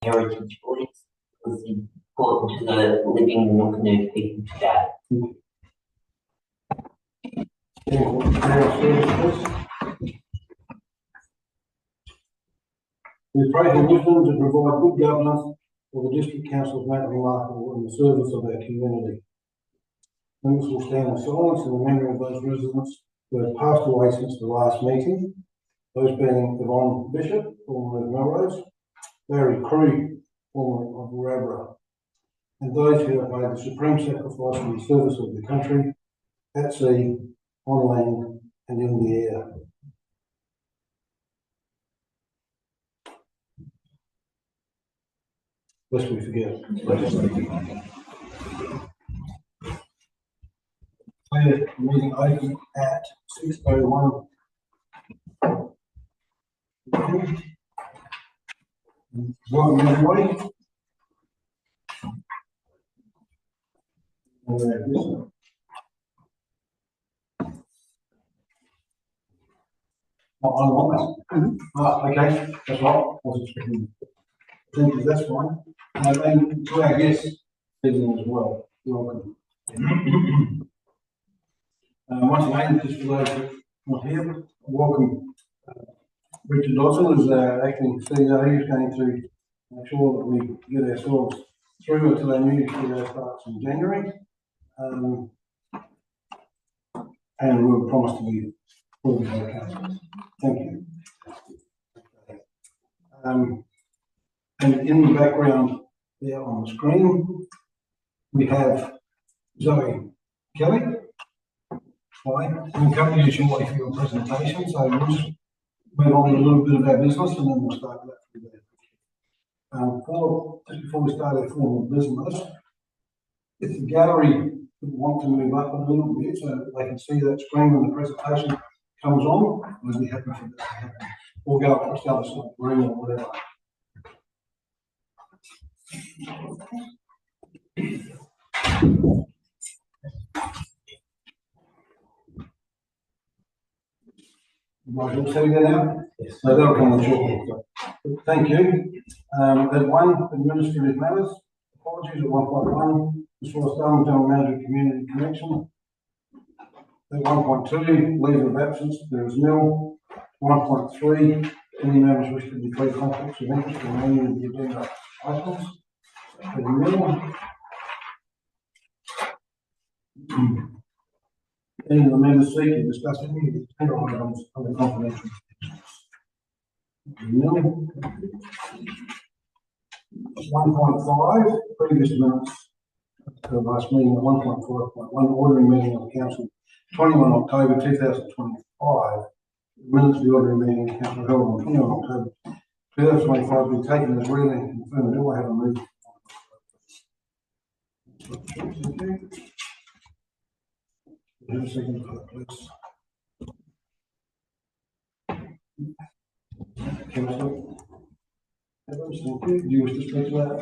heritage voice was important to the living Noonkanoo people today. We pray for wisdom to provide good governance for the District Council of Mount Remarkable in the service of our community. Members will stand in silence in the memory of those residents who have passed away since the last meeting, those being Yvonne Bishop, formerly of Melrose, Barry Crew, formerly of Warabra, and those who have made the supreme sacrifice in the service of the country, at sea, on land, and in the air. Lest we forget. Declare the meeting open at 6:01. Welcome everybody. Okay, that's right. Wasn't expecting. Thank you, that's fine. And to our guests, as well, welcome. Once again, just for those who are not here, welcome. Richard Dodson is our acting CEO. He's going to make sure that we get ourselves through until our new CEO starts in January. And we'll promise to be fully okay. Thank you. And in the background there on the screen, we have Zoe Kelly. Hi, we'll come to you shortly for your presentation, so we'll just move on to a little bit of our business and then we'll start that from there. Just before we start our formal business, if the gallery would want to move up a little bit so that they can see that screen when the presentation comes on, we'll be happy for that to happen. Or go up to the other side of the room or whatever. Right, we'll see that now? Yes. So that'll come on shortly. Thank you. At 1, administrative matters. Apologies at 1.1. This was done General Manager Community Connection. At 1.2, leave of absence, there is nil. 1.3, any members wish to declare conflicts of interest in any of the agenda items. There is nil. Any of the members seek to discuss any of the agenda items under confidential. Nil. 1.5, previous minutes of the last meeting at 1.5.1, ordinary meeting of the council, 21 October 2025. Minutes of the ordinary meeting of the council held on 21 October 2025 be taken as read and confirmed. Do I have a move? Have a second for that, please. Councillor. Thank you. Do you wish to speak to that?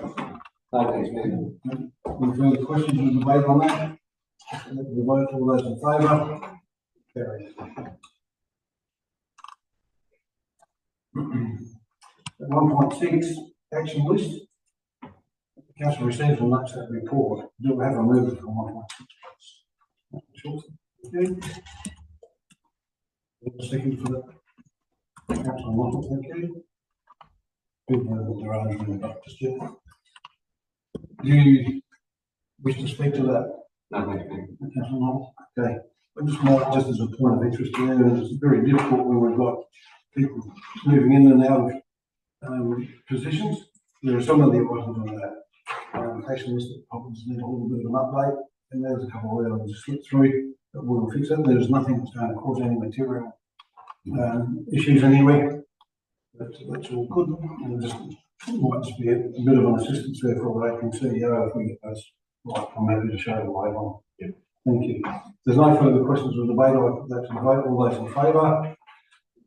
No, thanks, Madam. Any further questions or debate on that? The vote, all those in favour? Carried. At 1.6, action list. The council receives and notes that report. Do we have a move for 1.6? Sure. Okay. Second for that. Councillor, thank you. People their own in the just yet. Do you wish to speak to that? No, thank you. Okay. I just know, just as a point of interest here, it's very difficult when we've got people moving in and out of positions. There are some of the items on that action list that probably need a little bit of an update, and there's a couple of items to slip through that we'll fix it. There's nothing that's going to cause any material issues anywhere. That's all good. And just might just be a bit of an assistance there for our acting CEO if we get those right. I'm happy to show the way on. Yeah. Thank you. If there's no further questions or debate, I'll put that to the vote. All those in favour?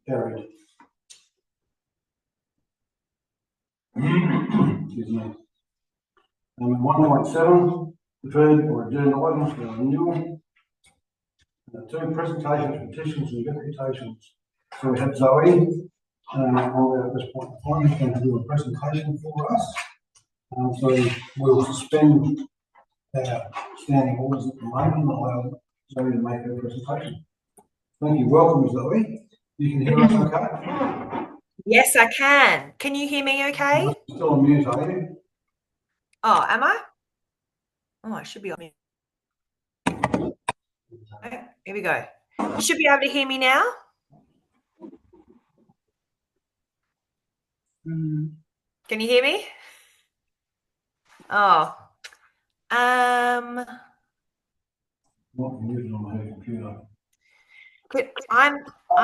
Carried. Excuse me. 1.7, deferred or agenda items for renewal. 2, presentations, petitions and deputations. So we have Zoe on there at this point in time, who's going to do a presentation for us. So we'll suspend our standing orders at the moment and allow Zoe to make her presentation. Thank you. Welcome, Zoe. You can hear us okay? Yes, I can. Can you hear me okay? You're still on mute, are you? Oh, am I? Oh, I should be on mute. Okay, here we go. You should be able to hear me now. Can you hear me? Oh, Not muted on her computer. I'm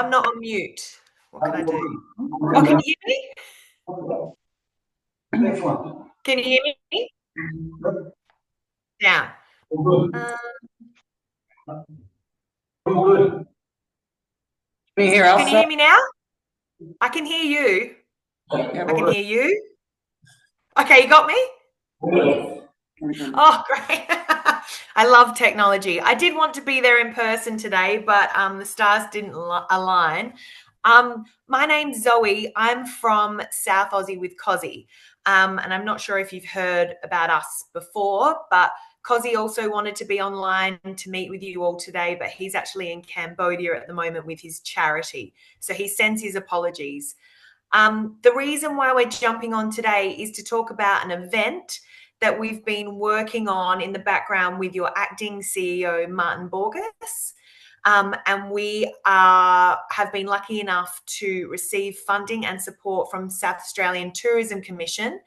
not on mute. What can I do? Oh, can you hear me? Next one. Can you hear me? Down. All good. All good. Can you hear us? Can you hear me now? I can hear you. Yeah, I can hear you. Okay, you got me? Oh, great. I love technology. I did want to be there in person today, but the stars didn't align. My name's Zoe. I'm from South Aussie with Cozzy. And I'm not sure if you've heard about us before, but Cozzy also wanted to be online to meet with you all today, but he's actually in Cambodia at the moment with his charity. So he sends his apologies. The reason why we're jumping on today is to talk about an event that we've been working on in the background with your acting CEO, Martin Borges. And we have been lucky enough to receive funding and support from South Australian Tourism Commission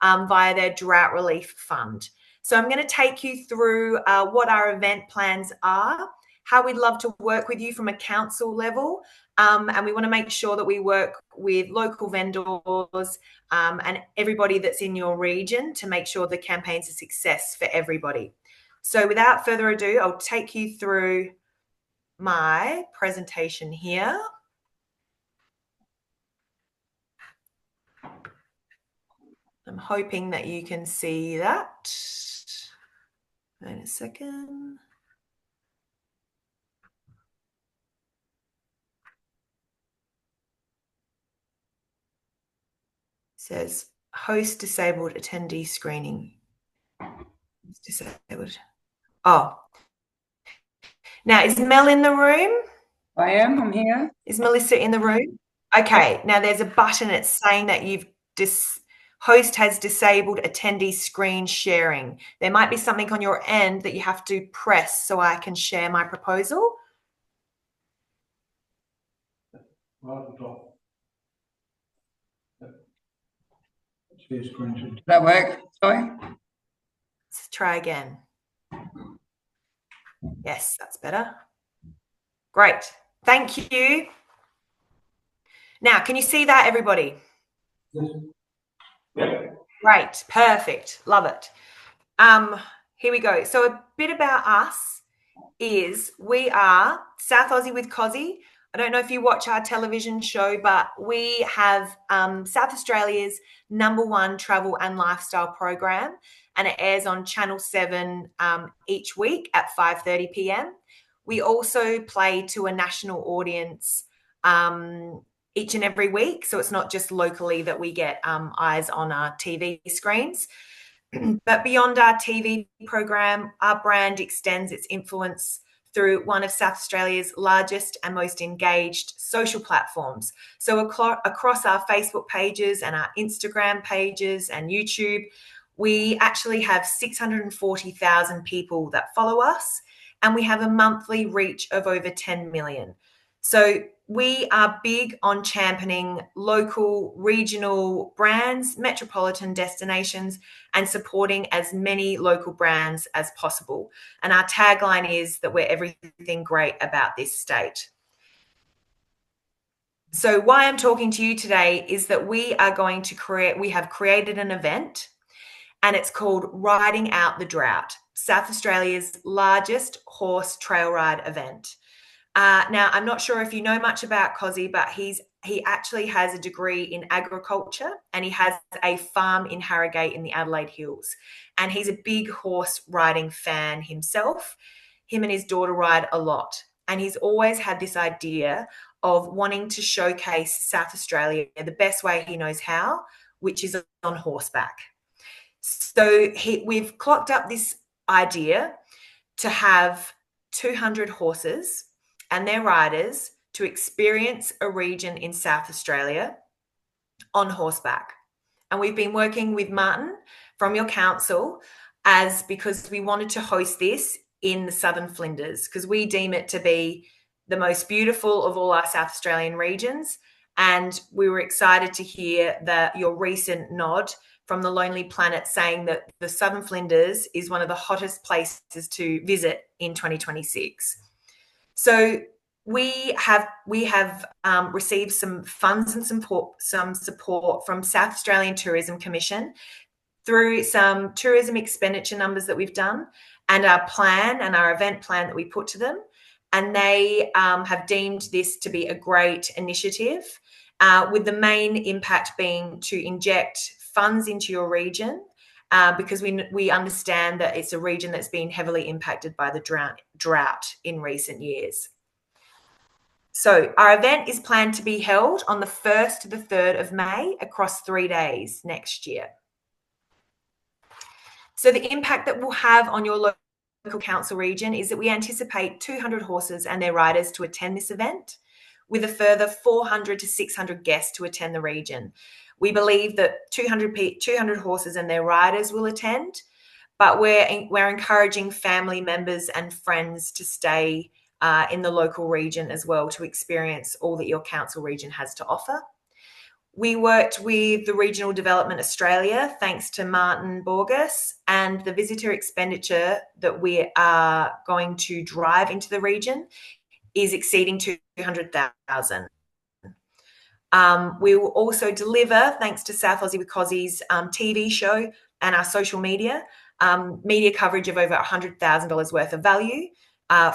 via their Drought Relief Fund. So I'm going to take you through what our event plans are, how we'd love to work with you from a council level, and we want to make sure that we work with local vendors and everybody that's in your region to make sure the campaign's a success for everybody. So without further ado, I'll take you through my presentation here. I'm hoping that you can see that. Wait a second. It says host disabled attendee screening. It's disabled. Oh. Now, is Mel in the room? I am. I'm here. Is Melissa in the room? Okay. Now there's a button. It's saying that host has disabled attendee screen sharing. There might be something on your end that you have to press so I can share my proposal. Right at the top. Share screen. Does that work? Sorry. Let's try again. Yes, that's better. Great. Thank you. Now, can you see that, everybody? Yes. Yep. Great. Perfect. Love it. Here we go. So a bit about us is we are South Aussie with Cozzy. I don't know if you watch our television show, but we have South Australia's #1 travel and lifestyle program, and it airs on Channel 7 each week at 5:30 p.m. We also play to a national audience each and every week, so it's not just locally that we get eyes on our TV screens. But beyond our TV program, our brand extends its influence through one of South Australia's largest and most engaged social platforms. So across our Facebook pages and our Instagram pages and YouTube, we actually have 640,000 people that follow us, and we have a monthly reach of over 10 million. So we are big on championing local, regional brands, metropolitan destinations, and supporting as many local brands as possible. And our tagline is that we're everything great about this state. So why I'm talking to you today is that we have created an event, and it's called Riding Out the Drought, South Australia's largest horse trail ride event. Now, I'm not sure if you know much about Cozzy, but he actually has a degree in agriculture, and he has a farm in Harrogate in the Adelaide Hills. And he's a big horse riding fan himself. Him and his daughter ride a lot. And he's always had this idea of wanting to showcase South Australia the best way he knows how, which is on horseback. So we've clocked up this idea to have 200 horses and their riders to experience a region in South Australia on horseback. And we've been working with Martin from your council because we wanted to host this in the Southern Flinders because we deem it to be the most beautiful of all our South Australian regions. And we were excited to hear that your recent nod from the Lonely Planet saying that the Southern Flinders is one of the hottest places to visit in 2026. So we have received some funds and some support from South Australian Tourism Commission through some tourism expenditure numbers that we've done and our plan and our event plan that we put to them. And they have deemed this to be a great initiative, with the main impact being to inject funds into your region because we understand that it's a region that's been heavily impacted by the drought in recent years. So our event is planned to be held on the 1st to the 3rd of May across 3 days next year. So the impact that we'll have on your local council region is that we anticipate 200 horses and their riders to attend this event, with a further 400 to 600 guests to attend the region. We believe that 200 horses and their riders will attend, but we're encouraging family members and friends to stay in the local region as well to experience all that your council region has to offer. We worked with the Regional Development Australia, thanks to Martin Borges, and the visitor expenditure that we are going to drive into the region is exceeding 200,000. We will also deliver, thanks to South Aussie with Cozzy's TV show and our social media coverage of over $100,000 worth of value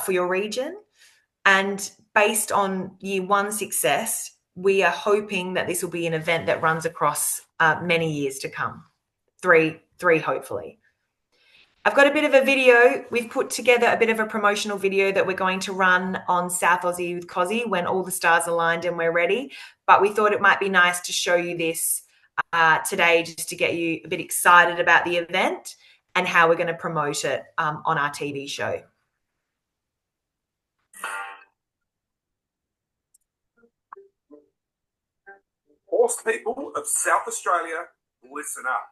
for your region. And based on year one success, we are hoping that this will be an event that runs across many years to come. Three, hopefully. I've got a bit of a video. We've put together a bit of a promotional video that we're going to run on South Aussie with Cozzy when all the stars aligned and we're ready. But we thought it might be nice to show you this today just to get you a bit excited about the event and how we're going to promote it on our TV show. Horse people of South Australia, listen up.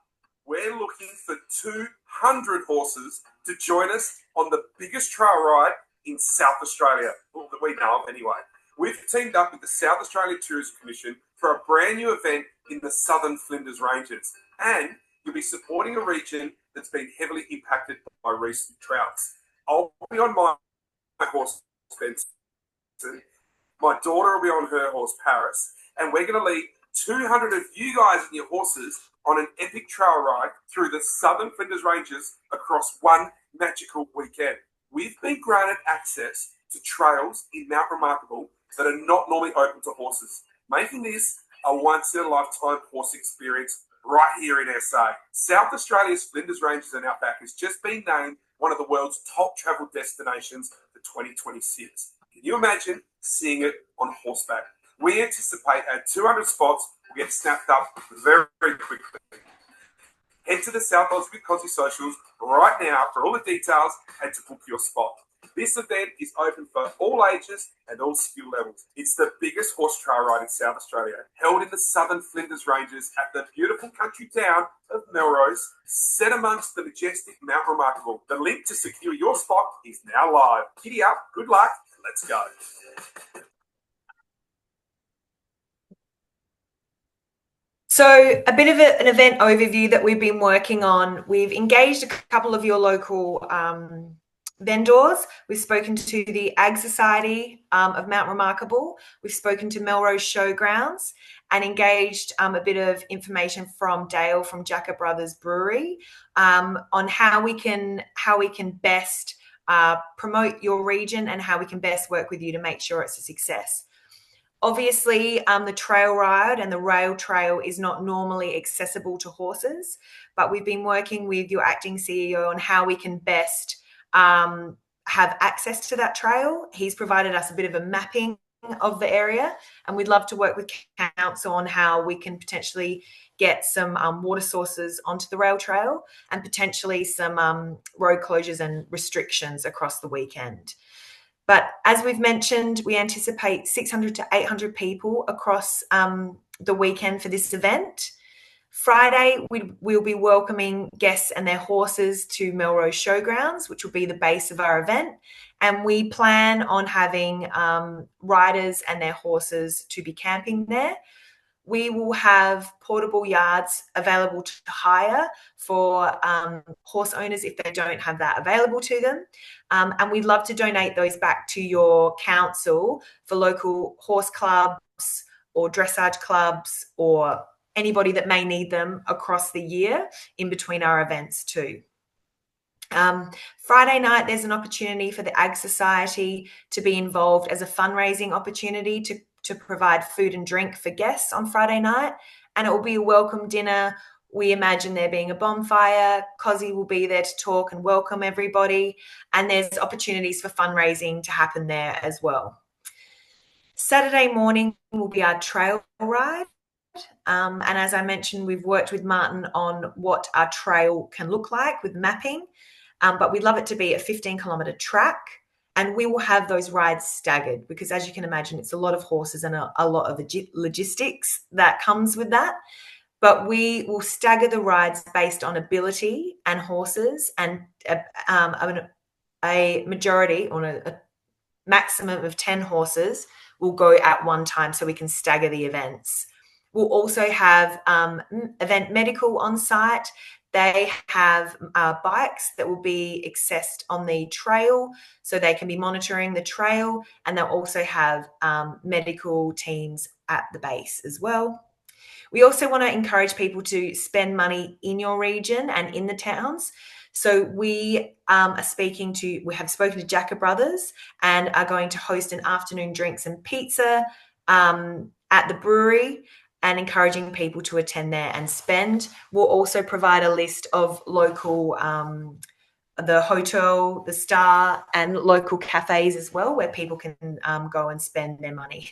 We're looking for 200 horses to join us on the biggest trail ride in South Australia, well, that we know of anyway. We've teamed up with the South Australian Tourism Commission for a brand new event in the Southern Flinders Ranges. And you'll be supporting a region that's been heavily impacted by recent droughts. I'll be on my horse, Spencer. My daughter will be on her horse, Paris. And we're going to lead 200 of you guys and your horses on an epic trail ride through the Southern Flinders Ranges across one magical weekend. We've been granted access to trails in Mount Remarkable that are not normally open to horses, making this a once-in-a-lifetime horse experience right here in SA. South Australia's Flinders Ranges and Outback has just been named one of the world's top travel destinations for 2026. Can you imagine seeing it on horseback? We anticipate our 200 spots will get snapped up very, very quickly. Head to the South Aussie with Cozzy socials right now for all the details and to book your spot. This event is open for all ages and all skill levels. It's the biggest horse trail ride in South Australia, held in the Southern Flinders Ranges at the beautiful country town of Melrose, set amongst the majestic Mount Remarkable. The link to secure your spot is now live. Giddy up, good luck, and let's go. So a bit of an event overview that we've been working on. We've engaged a couple of your local vendors. We've spoken to the Ag Society of Mount Remarkable. We've spoken to Melrose Showgrounds and engaged a bit of information from Dale from Jacker Brothers Brewery on how we can best promote your region and how we can best work with you to make sure it's a success. Obviously, the trail ride and the rail trail is not normally accessible to horses, but we've been working with your acting CEO on how we can best have access to that trail. He's provided us a bit of a mapping of the area, and we'd love to work with council on how we can potentially get some water sources onto the rail trail and potentially some road closures and restrictions across the weekend. But as we've mentioned, we anticipate 600 to 800 people across the weekend for this event. Friday, we'll be welcoming guests and their horses to Melrose Showgrounds, which will be the base of our event. And we plan on having riders and their horses to be camping there. We will have portable yards available to hire for horse owners if they don't have that available to them. And we'd love to donate those back to your council for local horse clubs or dressage clubs or anybody that may need them across the year in between our events too. Friday night, there's an opportunity for the Ag Society to be involved as a fundraising opportunity to provide food and drink for guests on Friday night. And it will be a welcome dinner. We imagine there being a bonfire. Cozzy will be there to talk and welcome everybody. And there's opportunities for fundraising to happen there as well. Saturday morning will be our trail ride. And as I mentioned, we've worked with Martin on what our trail can look like with mapping. But we'd love it to be a 15-kilometre track. And we will have those rides staggered because, as you can imagine, it's a lot of horses and a lot of logistics that comes with that. But we will stagger the rides based on ability and horses, and a majority or a maximum of 10 horses will go at one time so we can stagger the events. We'll also have event medical on site. They have bikes that will be accessed on the trail so they can be monitoring the trail, and they'll also have medical teams at the base as well. We also want to encourage people to spend money in your region and in the towns. So we have spoken to Jacker Brothers and are going to host an afternoon drinks and pizza at the brewery, and encouraging people to attend there and spend. We'll also provide a list of local, the hotel, the Star, and local cafes as well, where people can go and spend their money.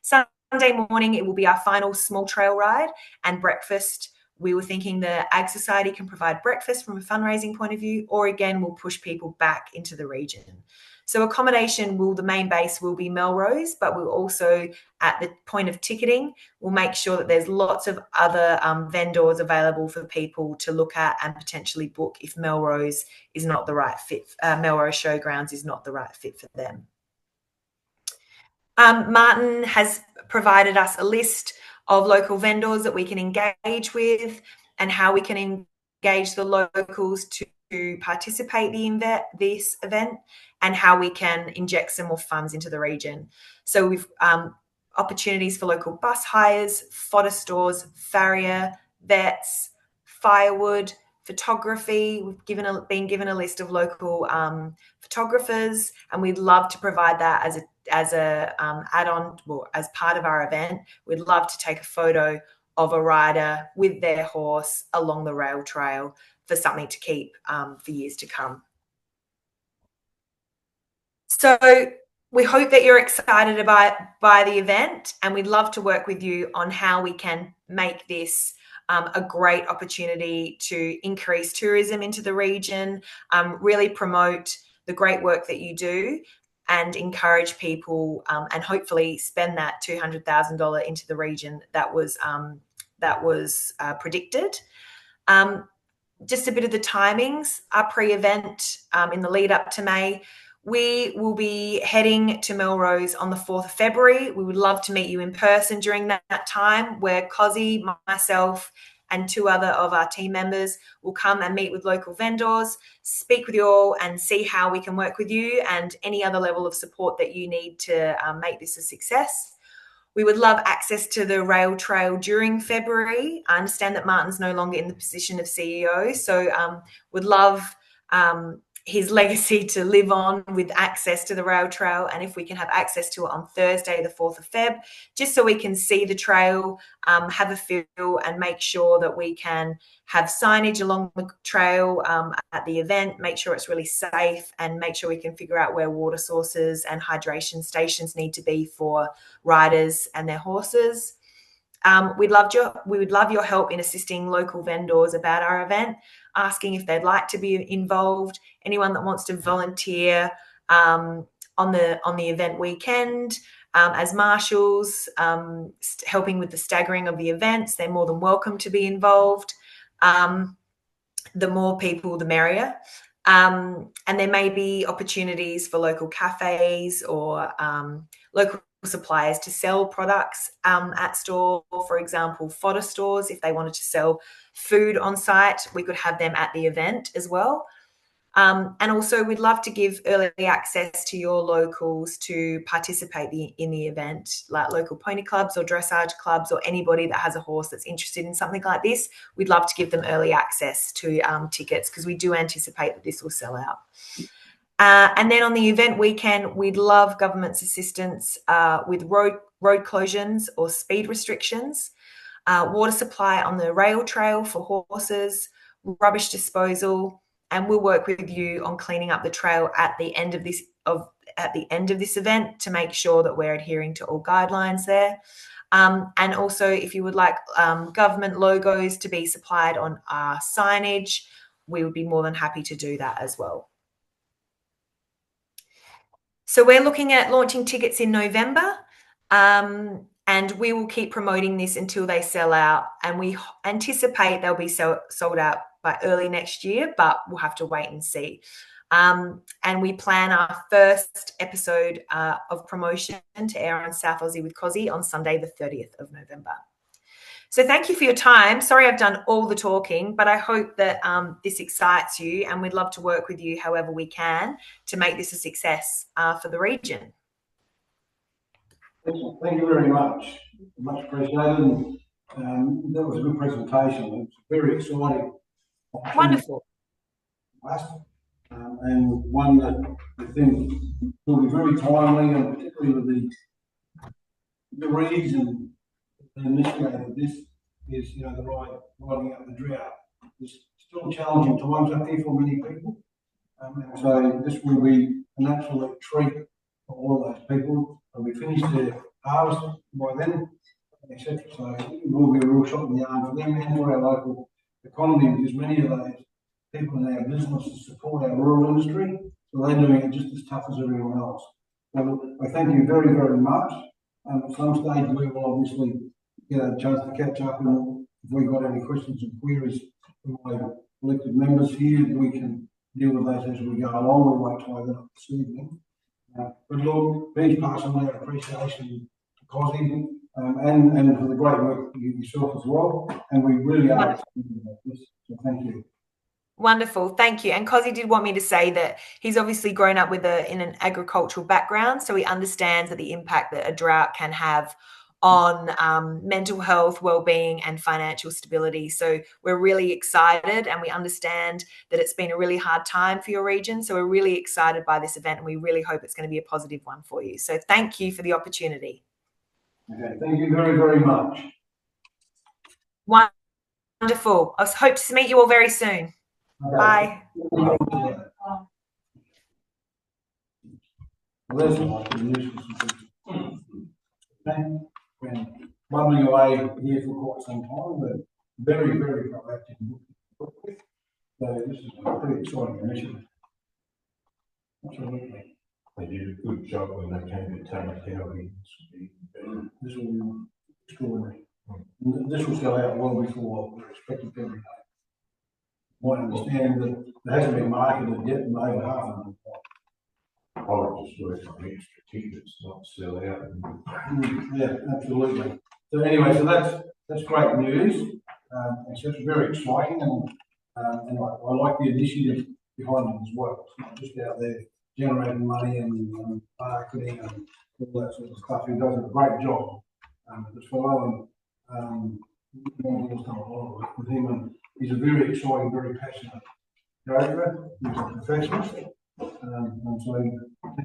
Sunday morning, it will be our final small trail ride and breakfast. We were thinking the Ag Society can provide breakfast from a fundraising point of view, or again, we'll push people back into the region. So accommodation the main base will be Melrose, but we'll also, at the point of ticketing, we'll make sure that there's lots of other vendors available for people to look at and potentially book if Melrose is not the right fit. Melrose Showgrounds is not the right fit for them. Martin has provided us a list of local vendors that we can engage with and how we can engage the locals to participate in this event, and how we can inject some more funds into the region. So we've opportunities for local bus hires, fodder stores, farrier, vets, firewood, photography. We've been given a list of local photographers, and we'd love to provide that as a add-on, well, as part of our event. We'd love to take a photo of a rider with their horse along the rail trail for something to keep for years to come. So we hope that you're excited by the event, and we'd love to work with you on how we can make this a great opportunity to increase tourism into the region, really promote the great work that you do, and encourage people and hopefully spend that $200,000 into the region that was predicted. Just a bit of the timings. Our pre-event in the lead up to May, we will be heading to Melrose on the 4th of February. We would love to meet you in person during that time, where Cozzy, myself, and 2 other of our team members will come and meet with local vendors, speak with you all, and see how we can work with you and any other level of support that you need to make this a success. We would love access to the rail trail during February. I understand that Martin's no longer in the position of CEO, so would love his legacy to live on with access to the rail trail, and if we can have access to it on Thursday, the 4th of Feb, just so we can see the trail, have a feel, and make sure that we can have signage along the trail at the event, make sure it's really safe, and make sure we can figure out where water sources and hydration stations need to be for riders and their horses. we would love your help in assisting local vendors about our event, asking if they'd like to be involved. Anyone that wants to volunteer on the event weekend as marshals, helping with the staggering of the events, they're more than welcome to be involved. The more people, the merrier. And there may be opportunities for local cafes or local suppliers to sell products at store. For example, fodder stores, if they wanted to sell food on site, we could have them at the event as well. And also, we'd love to give early access to your locals to participate in the event, like local pony clubs or dressage clubs or anybody that has a horse that's interested in something like this. We'd love to give them early access to tickets because we do anticipate that this will sell out. And then on the event weekend, we'd love government's assistance with road closures or speed restrictions, water supply on the rail trail for horses, rubbish disposal, and we'll work with you on cleaning up the trail at the end of this event to make sure that we're adhering to all guidelines there. And also, if you would like government logos to be supplied on our signage, we would be more than happy to do that as well. So we're looking at launching tickets in November, and we will keep promoting this until they sell out. And we anticipate they'll be sold out by early next year, but we'll have to wait and see. And we plan our first episode of promotion to air on South Aussie with Cozzy on Sunday, the 30th of November. So thank you for your time. Sorry I've done all the talking, but I hope that this excites you, and we'd love to work with you however we can to make this a success for the region. Thank you very much. Much appreciated. That was a good presentation. It was very exciting. Wonderful. And one that I think will be very timely, and particularly with the reason that initiated this is, the riding out the drought. It's still challenging times up here for many people. And so this will be an absolute treat for all of those people. And we finish their harvest by then, etc. So it will be a real shot in the arm for them and for our local economy, because many of those people in our businesses support our rural industry, so they're doing it just as tough as everyone else. So I thank you very, very much. At some stage we will obviously get a chance to catch up, and if we've got any questions and queries from my elected members here, we can deal with those as we go along. We won't tie that up this evening. But Lord, please pass on our appreciation to Cozzy and for the great work you yourself as well. And we really are excited about this. So thank you. Wonderful, thank you. And Cozzy did want me to say that he's obviously grown up in an agricultural background, so he understands that the impact that a drought can have on mental health, well-being, and financial stability. So we're really excited, and we understand that it's been a really hard time for your region. So we're really excited by this event, and we really hope it's going to be a positive one for you. So thank you for the opportunity. Okay, thank you very, very much. Wonderful. I hope to meet you all very soon. Okay. Bye. Well, that's nice. Been bubbling away here for quite some time, but very, very proactive. So this is a pretty exciting initiative. Absolutely. They did a good job when they came to Tamakau. This will be extraordinary. This will sell out well before we're expected every day. I understand that there hasn't been marketed yet, and over half of them. I would just work on extra tickets, not sell out. Yeah, absolutely. So anyway, so that's great news. It's just very exciting, and I like the initiative behind it as well. It's not just out there generating money and marketing and all that sort of stuff. He does a great job. As fellow and I've done a lot of work with him, and he's a very exciting, very passionate character. He's a professional, and so it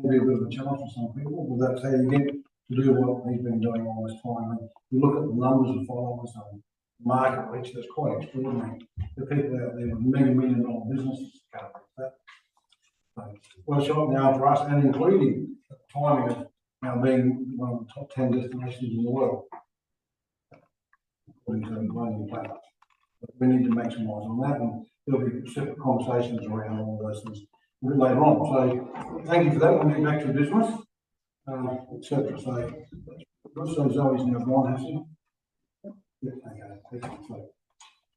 can be a bit of a challenge for some people, but that's how you get to do what he's been doing all this time. And you look at the numbers of followers and market reach, that's quite extraordinary. The people out there with mega-million-dollar businesses can't reach that. So, well, shot now for us, and including the timing of now being one of the top 10 destinations in the world. according to the planning plan. But we need to maximise on that, and there'll be separate conversations around all those things a bit later on. So thank you for that. We'll get back to business, etc. So Zoe's now gone, has she? Yeah, okay. Excellent. So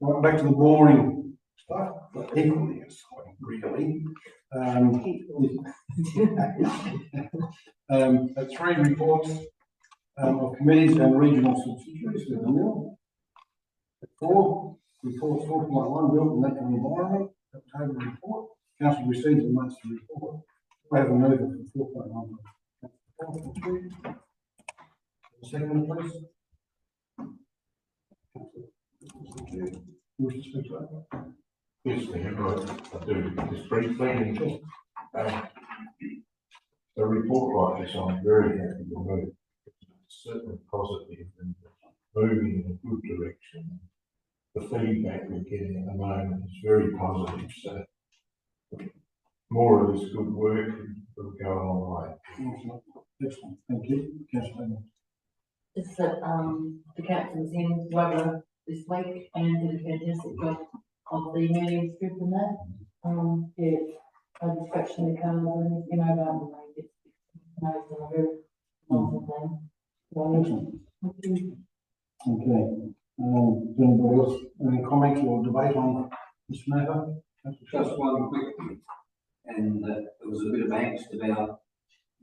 right, back to the boring stuff, but equally exciting, really. Three reports of committees and regional subsidiaries with the mill. Four reports 4.1 built and natural environment. October report. Council receives the monthly report. We have a mover for 4.1. Second, please. You wish to speak to that? Yes, I do, just briefly. A report like this, I'm very happy to move. It's certainly positive and moving in a good direction. The feedback we're getting at the moment is very positive, so more of this good work will go a long way. Excellent, thank you. Councillor. Just that the captain's in Rugger this week and did a fantastic job of the medium strip and that. Yeah, I'm scratching the cars and you know about the way it's a very wonderful thing. Excellent. Thank you. Okay. Does anybody else any comments or debate on this matter? Just one quick thing, and there was a bit of angst about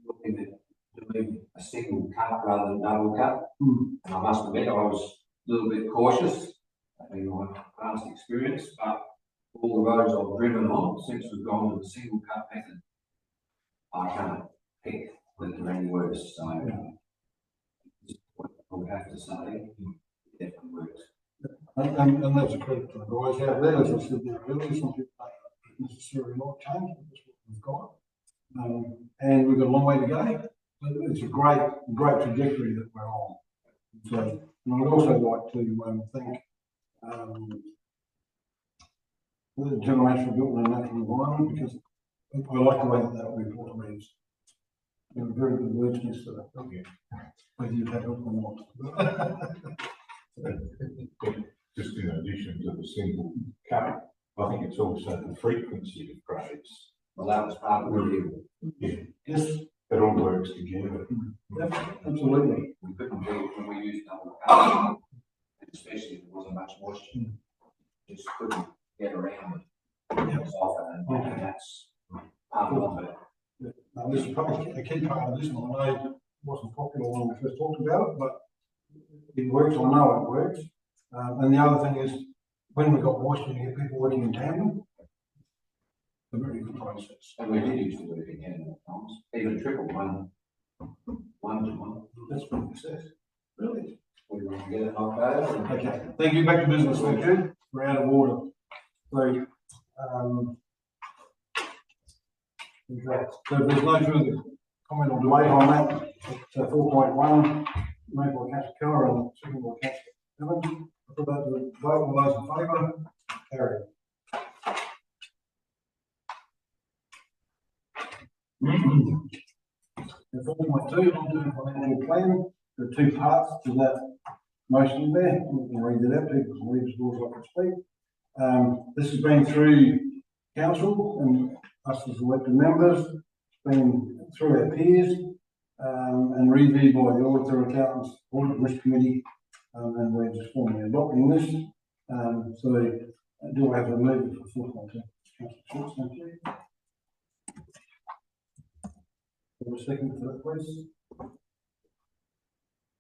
looking at doing a single cut rather than double cut. And I must admit, I was a little bit cautious, having my past experience, but all the roads I've driven on since we've gone to the single cut method, I can't pick that they're any worse. So I would have to say, it definitely works. And that's a credit to the guys out there, as I said there earlier, some people don't necessarily like change, but that's what we've got. And we've got a long way to go, but it's a great trajectory that we're on. So, and I'd also like to thank the General Manager for Built and Natural Environment, because I like the way that report reads. You're a very good wordsmith for that. Thank you. Whether you've had help or not. Just in addition to the single cut, I think it's also the frequency of grades. Well, that was part of the review. Yeah, Yes, it all works together. absolutely. We couldn't do it when we used double cut, especially if there wasn't much moisture. Just couldn't get around it. It was often, and that's part of it. Now, this is probably a key part of this one. I know it wasn't popular when we first talked about it, but it works. I know it works. And the other thing is, when we've got moisture, you get people working in tandem. It's a very good process. And we did used to work again at times, even triple one to one. That's been a success. Really? We were together knocked over. Okay. Thank you. Back to business. Thank you. We're out of order. So, okay. So if there's no further comment or debate on that, so 4.1, made by Councillor Keller and second by Councillor Evans. I put that to the vote. All those in favour? Carried. And 4.2, long-term financial plan. There are two parts to that motion there. We can read it out. People can read as well as I can speak. This has been through council and us as elected members. It's been through our peers and reviewed by the auditor, accountants, audit risk committee, and we're just formally adopting this. So do I have a mover for 4.2? Councillor Schultz, thank you. For a second for that, please.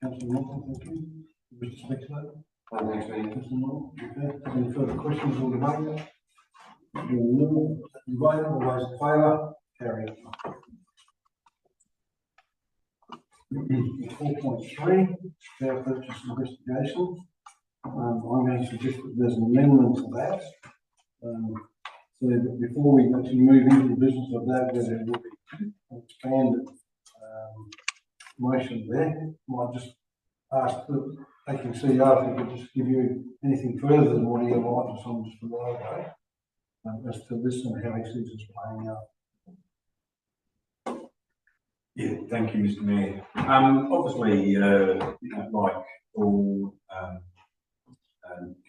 Councillor Norton, thank you. With respect to that. Thanks, man. Councillor Norton, okay. Any further questions or debate? No. Vote, all those in favour? Carried. 4.3, fair purchase investigations. I'm going to suggest that there's an amendment to that. So that before we actually move into the business of that, where there will be an expanded motion there, might just ask the acting CEO if he could just give you anything further than what he outlined just on just a while ago, as to this and how he sees this playing out. Yeah, thank you, Mr. Mayor. Obviously, like all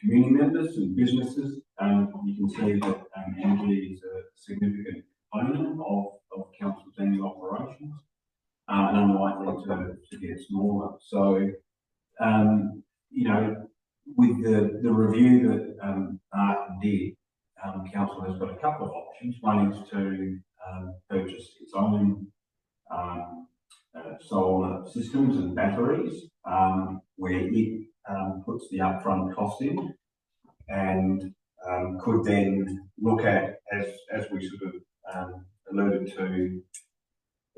community members and businesses. You can see that energy is a significant component of council's annual operations and unlikely to get smaller. So, you know, with the review that Martin did, council has got a couple of options. One is to purchase its own solar systems and batteries, where it puts the upfront cost in, and could then look at, as we sort of alluded to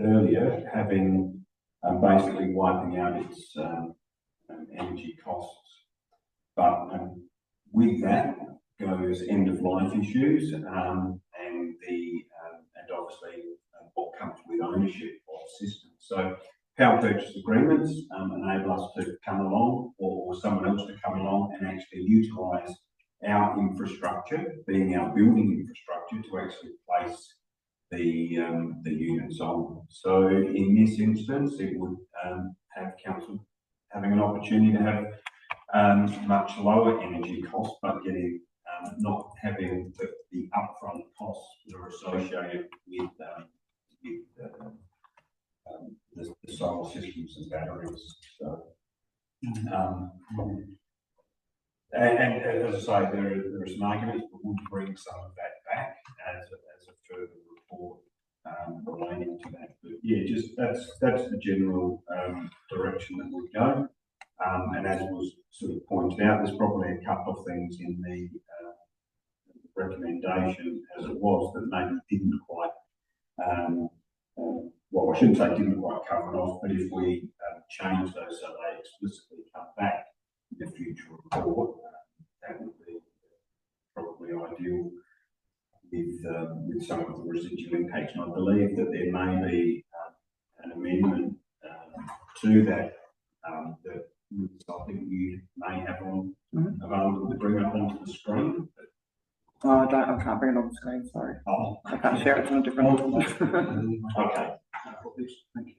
earlier, having basically wiping out its energy costs. But with that goes end of life issues, and obviously what comes with ownership of systems. So power purchase agreements enable us to come along, or someone else to come along and actually utilise our infrastructure, being our building infrastructure, to actually place the units on. So in this instance, it would have council having an opportunity to have much lower energy costs, but getting not having the upfront costs that are associated with the solar systems and batteries. So, and as I say, there are some arguments, but we'll bring some of that back as a further report relating to that. But yeah, just that's the general direction that we'll go. And as was sort of pointed out, there's probably a couple of things in the recommendation as it was that maybe didn't quite, well, I shouldn't say didn't quite cover it off, but if we change those so they explicitly come back in the future report, that would be probably ideal with some of the residual impacts. And I believe that there may be an amendment to that that I think you may have on available to bring up onto the screen. Oh, I can't bring it on the screen, sorry. Oh, I can't share it on a different. okay. Thank you.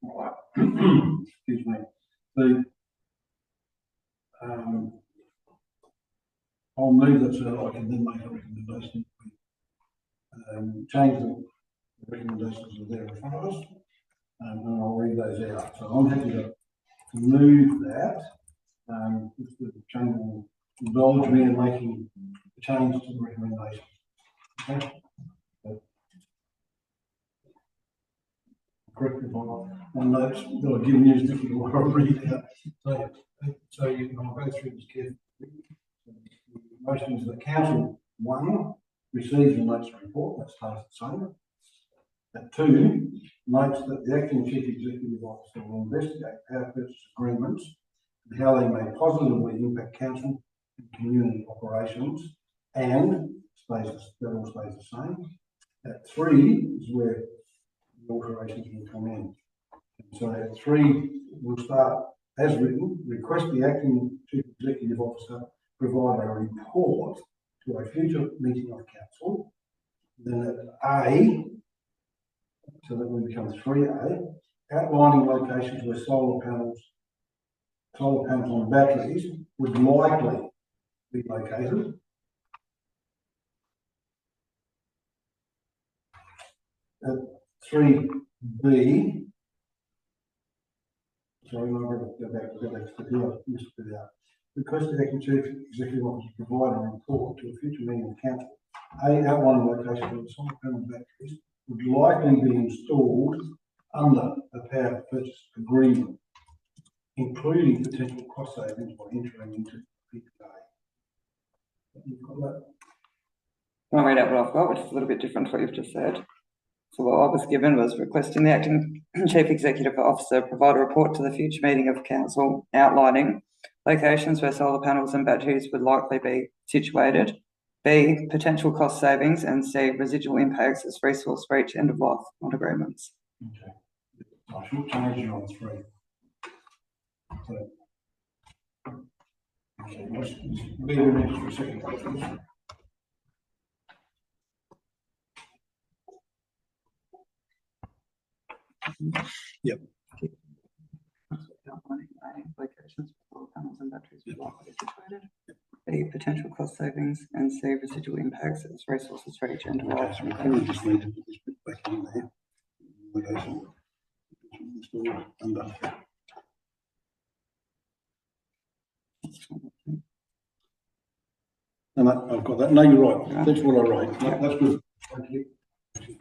All right. Excuse me. I'll move that so I can then make a recommendation. Change the recommendations that are there in front of us, and I'll read those out. So I'm happy to move that. If the chamber will indulge me in making the change to the recommendation. Okay. Correct me if I'm wrong. My notes that I've given you is different to what I read out. So you can go through this carefully. The motion is that Council 1 receives and notes the report, that stays the same. That 2 notes that the Acting Chief Executive Officer will investigate power purchase agreements and how they may positively impact council and community operations, and that all stays the same. At 3 is where the alterations will come in. And so at 3 we'll start as written, request the Acting Chief Executive Officer provide a report to a future meeting of council. Then at A, so that will become 3A, outlining locations where solar panels on batteries would likely be located. At 3B, sorry, I'm going to go back to the request the Acting Chief Executive Officer provide a report to a future meeting of council. A, outlining locations where solar panel batteries would likely be installed under a power purchase agreement, including potential cost savings by entering into PPA. You've got that? I'll read out what I've got, which is a little bit different to what you've just said. So what I was given was requesting the Acting Chief Executive Officer provide a report to the future meeting of council outlining locations where solar panels and batteries would likely be situated. B, potential cost savings, and C, residual impacts as resource for each end of life on agreements. Okay. I should change you on 3. So, okay, let's be with me just for a second, please. Yep. Outlining locations for solar panels and batteries would likely be situated. B, potential cost savings, and C, residual impacts as resources reach end of life. Okay, so we probably just need to put this bit back in there. Obligation. Under. And I've got that. No, you're right. That's what I write. No, that's good. Thank you.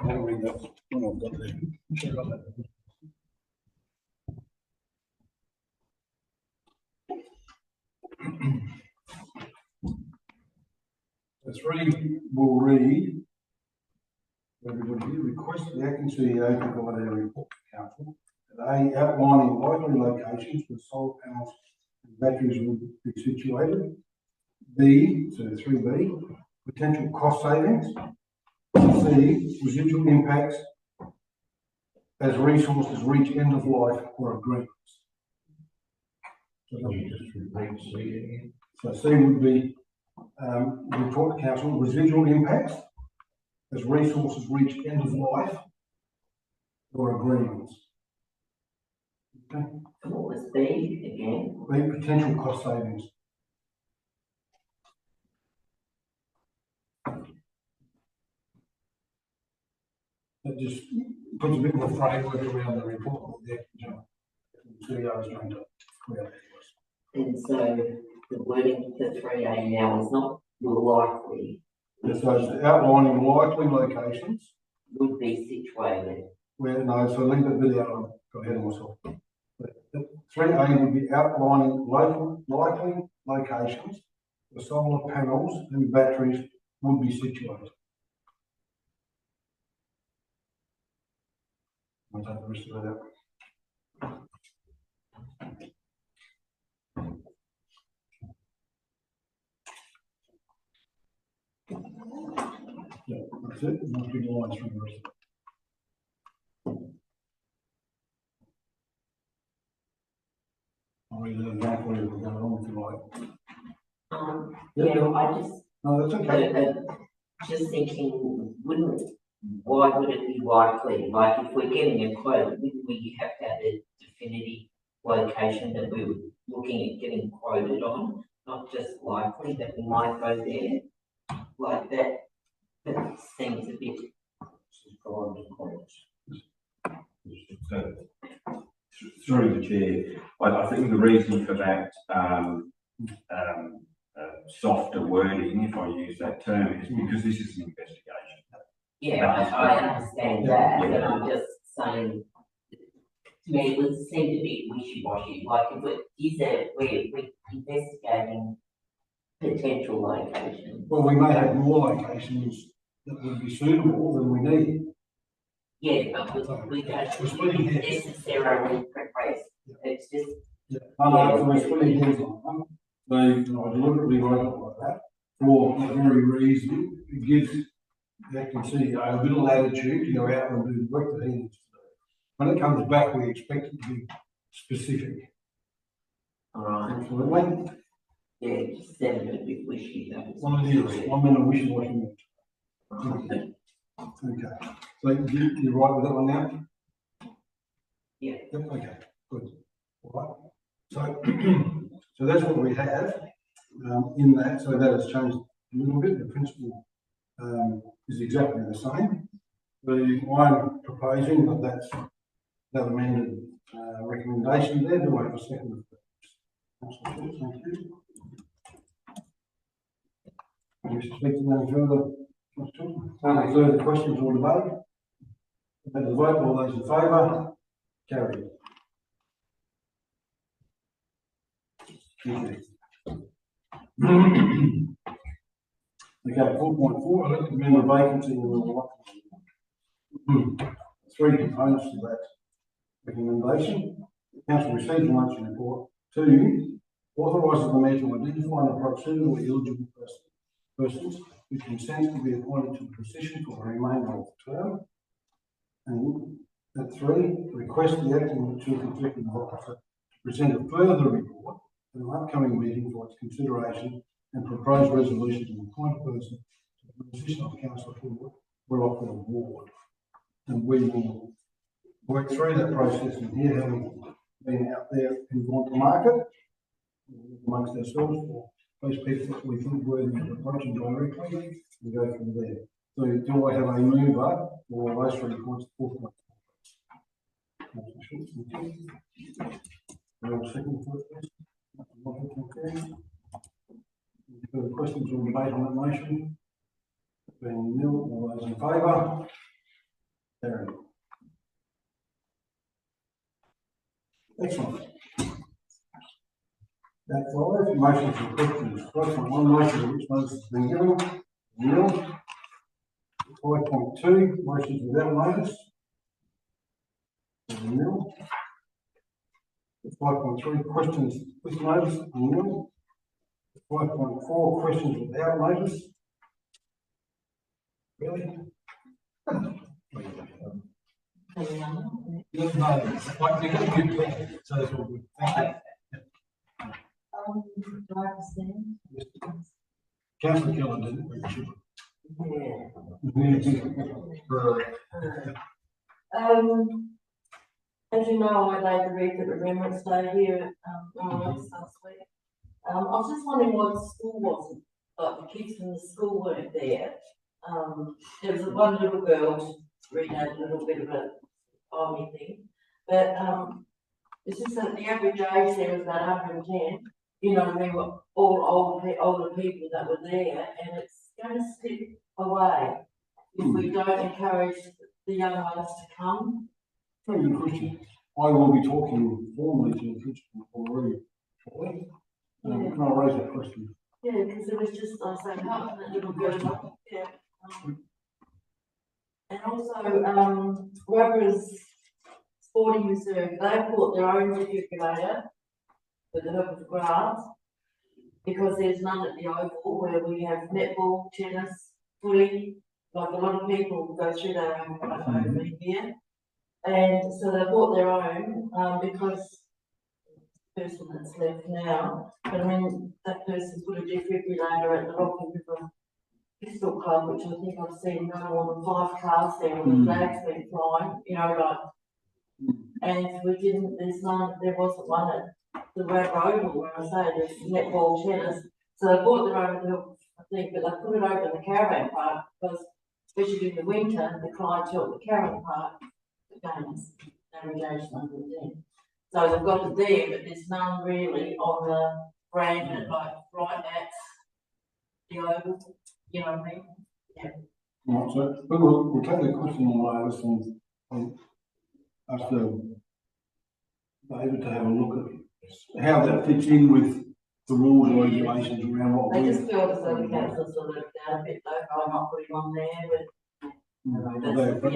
I'll read that when I've got there. Sure, got that. So 3 will read, everybody here, request the acting CEO provide a report to council. A, outlining likely locations where solar panels and batteries will be situated. B, so 3B, potential cost savings. C, residual impacts as resources reach end of life or agreements. So you just repeat C again. So C would be report to council, residual impacts as resources reach end of life or agreements. Okay. And what was B again? B, potential cost savings. That just puts a bit more framework around the report that the CEO is going to create. And so the wording for 3A now is not likely. So it's outlining likely locations Would be situated. where, no, so leave that bit out, I got ahead of myself. 3A would be outlining likely locations where solar panels and batteries would be situated. I'll take the rest of it out. Yeah, that's it. Nice big lines from the rest of it. I'll read it again for you if we're going on if you like. Yeah, I just, No, that's okay. just thinking, why would it be likely? Like if we're getting a quote, wouldn't we have to have a definitive location that we were looking at getting quoted on? Not just likely that we might go there. Like that seems a bit. So, through the chair, I think the reason for that softer wording, if I use that term, is because this is an investigation. Yeah, I understand that, but I'm just saying, to me, it would seem to be wishy-washy, like if it is that we're investigating potential locations. Well, we may have more locations that would be suitable than we need. Yeah, but we don't necessarily progress, it's just. Yeah, so we're splitting hairs on them. So I deliberately wrote it like that for that very reason. It gives the acting CEO a bit of latitude to go out and do the work that he needs to do. When it comes back, we expect it to be specific. All right. Absolutely. Yeah, it just sounded a bit wishy. One of the I'm in a wishy-washy mood. Okay. So you're right with that one now? Yeah. Yep, okay, good. All right. So, so that's what we have in that. So that has changed a little bit. The principle is exactly the same. I'm proposing that that's that amended recommendation there. Do I have a second? Thank you. Wish to speak to any further questions? Any further questions or debate? Let the vote. All those in favour? Carried. Okay, 4.4, I recommend a vacancy in the 3 components to that recommendation. The council receives the election report. 2, authorises the mayor to identify and approach suitable eligible persons who consent to be appointed to the position for the remainder of the term. And at 3, request the acting chief executive officer to present a further report at an upcoming meeting for its consideration and proposed resolution to appoint a person to the position of councillor will offer a ward. And we will work through that process in here, having been out there and gone to market. amongst ourselves for those people that we think worthy of approaching directly, and go from there. So do I have a mover for those 3 points? 4 points. Second point, please. Further questions or debate on that motion? Being nil, all those in favour? Carried. Excellent. That's all. Motion for questions. Question 1, motion which notice has been given. Nil. 5.2, motions without notice. Nil. 5.3, questions with notice. Nil. 5.4, questions without notice. Really? No, so that's all good. Thank you. Do I understand? Councillor Keller didn't. As you know, I laid the wreath at Remembrance Day here at, Melrose last week. I was just wondering why the school wasn't, like the kids from the school weren't there. There was one little girl reading out a little bit of a army thing, but, it's just that the average age there was about 110. You know, they were all older people that were there, and it's going to slip away if we don't encourage the young ones to come. Very good question. I will be talking formally to the principal already shortly. Can I raise that question? Yeah, because it was just, I was saying, how that little girl, yeah. And also, Webber's Sporting Reserve, they bought their own defibrillator with the help of the grants, because there's none at the Oval where we have netball, tennis, footy, like a lot of people go through their own over here. And so they bought their own, because the person that's left now, but I mean, that person's put a defibrillator at the Rocky River Pistol Club, which I think I've seen no more than 5 cars there with the flags been flying, you know, like, and we didn't, there wasn't one at the Red Road, where I say there's netball, tennis, so they bought their own, I think, but they put it over in the caravan park, because especially in the winter, the clientele at the caravan park, the games, navigation under the so they've got it there, but there's none really on the brand, like right at the Oval, you know what I mean? Yeah. Right, so we'll take the question on notice and ask David to have a look at how that fits in with the rules and regulations around what I we. just feel as though the council's sort of left out a bit though, by not putting on there, but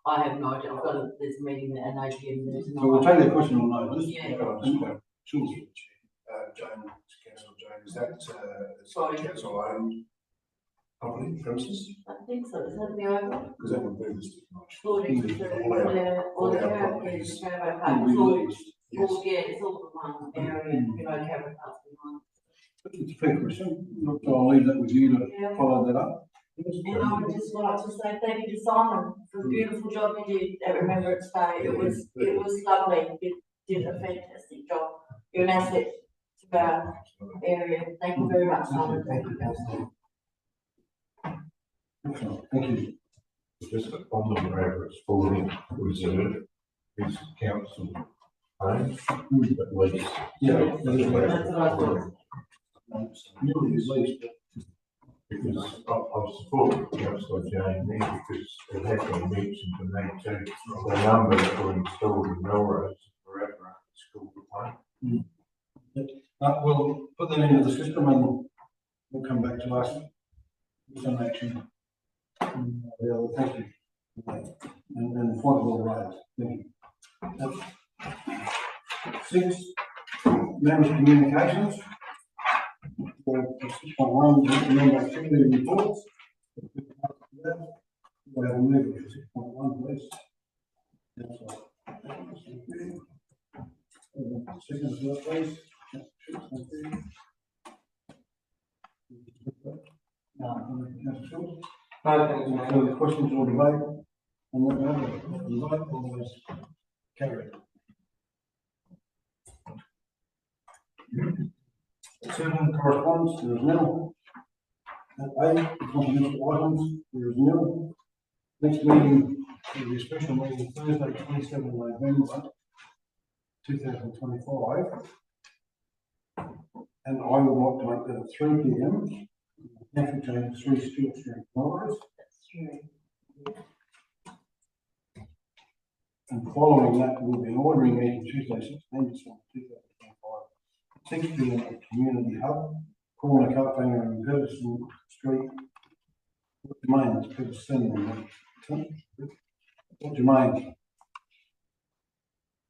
I have no idea. I've got this meeting at an AGM there tonight. So we'll take that question on notice. Yeah. Sure. Jane, Councillor Jane, is that council owned property premises? I think so. Is that the Oval? Because that would be the stipulation. All the caravan park, it's all the one area, you know, caravan parks behind. It's a fair question. So I'll leave that with you to follow that up. And I would just like to say thank you to Simon for the beautiful job you did at Remembrance Day. It was lovely. You did a fantastic job. You're an asset to our area. Thank you very much, Simon. Thank you. Excellent. Thank you. Just on the Margaret Sporting Reserve, is council owned at least. Yeah, that's what I thought. Nearly at least. Because I support Councillor Jane there, because it has been mentioned to me too, the number that were installed in Melrose forever after school complaint. We'll put that into the system and we'll come back to us with some action. Thank you. And the point will rise. Thank you. 6, members' communications. For 6.1, member activity reports. We have a move for 6.1, please. Second as well, please. Further questions or debate on what matter? Debate, all those carried. 7, correspondence, there is nil. At 8, confidential items, there is nil. Next meeting will be a special meeting Thursday, 27 November 2025. And I would like to make that at 3 p.m. Cafeteria 3 Stewart Street, Melrose. That's true. And following that will be an ordinary meeting Tuesday, 16 December 2025, 6 p.m. at Community Hub, corner Carpenter and Pedersen Street. What's your name? It's Pedersen. What's your name?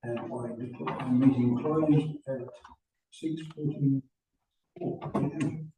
And I declare the meeting closed at 6:44 p.m.